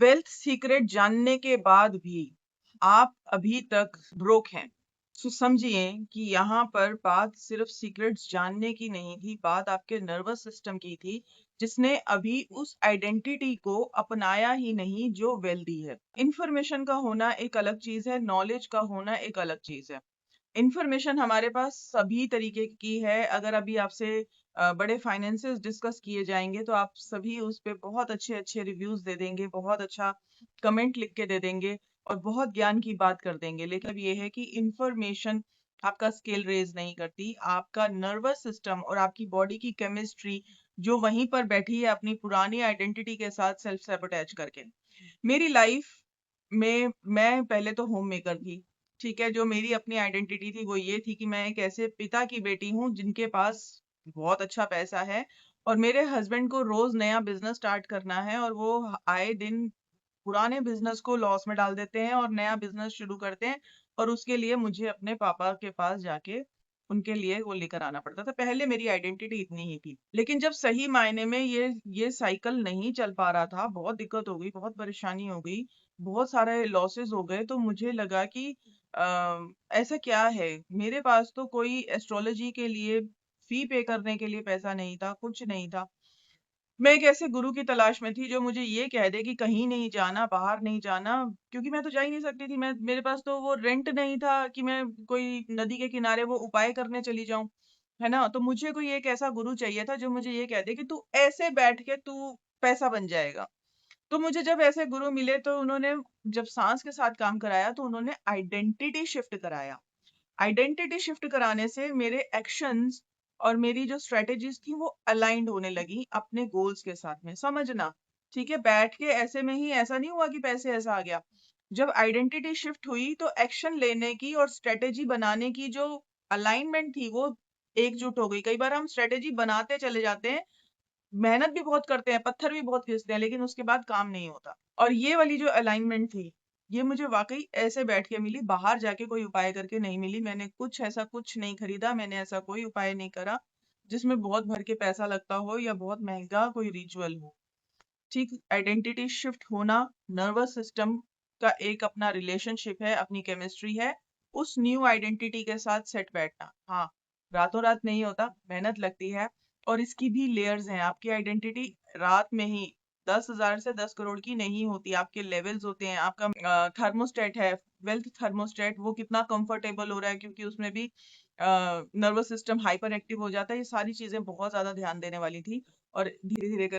Wealth secret जानने के बाद भी आप अभी तक ब्रोक हैं, तो समझिए कि यहाँ पर बात सिर्फ सीक्रेट्स जानने की नहीं थी, बात आपके नर्वस सिस्टम की थी, जिसने अभी उस आइडेंटिटी को अपनाया ही नहीं जो वेल्दी है। इंफॉर्मेशन का होना एक अलग चीज है, नॉलेज का होना एक अलग चीज है। इंफॉर्मेशन हमारे पास सभी तरीके की है। अगर अभी आपसे बड़े फाइनेंसेस डिस्कस किए जाएंगे तो आप सभी उस पे बहुत अच्छे अच्छे रिव्यूज दे देंगे, बहुत अच्छा कमेंट लिख के दे देंगे और बहुत ज्ञान की बात कर देंगे। लेकिन अब ये है कि इंफॉर्मेशन आपका स्केल रेज नहीं करती, आपका नर्वस सिस्टम और आपकी बॉडी की केमिस्ट्री जो वहीं पर बैठी है अपनी पुरानी आइडेंटिटी के साथ सेल्फ सैबोटेज करके। मेरी लाइफ में मैं पहले तो होम मेकर थी, ठीक है। जो मेरी अपनी आइडेंटिटी थी वो ये थी कि मैं एक ऐसे पिता की बेटी हूँ जिनके पास बहुत अच्छा पैसा है और मेरे हस्बैंड को रोज नया बिजनेस स्टार्ट करना है और वो आए दिन पुराने बिजनेस को लॉस में डाल देते हैं और नया बिजनेस शुरू करते हैं और उसके लिए मुझे अपने पापा के पास जाके उनके लिए वो लेकर आना पड़ता था। पहले मेरी आइडेंटिटी इतनी ही थी, लेकिन जब सही मायने में ये साइकिल नहीं चल पा रहा था, बहुत दिक्कत हो गई, बहुत परेशानी हो गई, बहुत सारे लॉसेस हो गए, तो मुझे लगा कि ऐसा क्या है, मेरे पास तो कोई एस्ट्रोलॉजी के लिए फी पे करने के लिए पैसा नहीं था, कुछ नहीं था। मैं एक ऐसे गुरु की तलाश में थी जो मुझे ये कह दे कि कहीं नहीं जाना, बाहर नहीं जाना, क्योंकि मैं तो जा ही नहीं सकती थी। मैं मेरे पास तो वो रेंट नहीं था कि मैं कोई नदी के किनारे वो उपाय करने चली जाऊं, है ना। तो मुझे कोई एक ऐसा गुरु चाहिए था जो मुझे ये कह दे कि तू ऐसे बैठ के तू पैसा बन जाएगा। तो मुझे जब ऐसे गुरु मिले तो उन्होंने जब सांस के साथ काम कराया तो उन्होंने आइडेंटिटी शिफ्ट कराया। आइडेंटिटी शिफ्ट कराने से मेरे एक्शंस और मेरी जो स्ट्रेटेजीज थी वो अलाइंड होने लगी अपने गोल्स के साथ में। समझना, ठीक है, बैठ के ऐसे में ही ऐसा नहीं हुआ कि पैसे ऐसा आ गया। जब आइडेंटिटी शिफ्ट हुई तो एक्शन लेने की और स्ट्रेटेजी बनाने की जो अलाइनमेंट थी वो एकजुट हो गई। कई बार हम स्ट्रेटेजी बनाते चले जाते हैं, मेहनत भी बहुत करते हैं, पत्थर भी बहुत घिसते हैं, लेकिन उसके बाद काम नहीं होता। और ये वाली जो अलाइनमेंट थी ये मुझे वाकई ऐसे बैठ के मिली, बाहर जाके कोई उपाय करके नहीं मिली। मैंने कुछ नहीं खरीदा, मैंने ऐसा कोई उपाय नहीं करा जिसमें बहुत भर के पैसा लगता हो या बहुत महंगा कोई रिचुअल हो। ठीक, आइडेंटिटी शिफ्ट होना, नर्वस सिस्टम का एक अपना रिलेशनशिप है, अपनी केमिस्ट्री है, उस न्यू आइडेंटिटी के साथ सेट बैठना। हाँ, रातों रात नहीं होता, मेहनत लगती है और इसकी भी लेयर्स हैं। आपकी आइडेंटिटी रात में ही 10,000 से 10 करोड़ की नहीं होती, आपके लेवल्स होते हैं। आपका थर्मोस्टेट है, वेल्थ थर्मोस्टेट, वो कितना कंफर्टेबल हो रहा है, क्योंकि उसमें भी नर्वस सिस्टम हाइपर एक्टिव हो जाता है। ये सारी चीजें बहुत ज्यादा ध्यान देने वाली थी और धीरे धीरे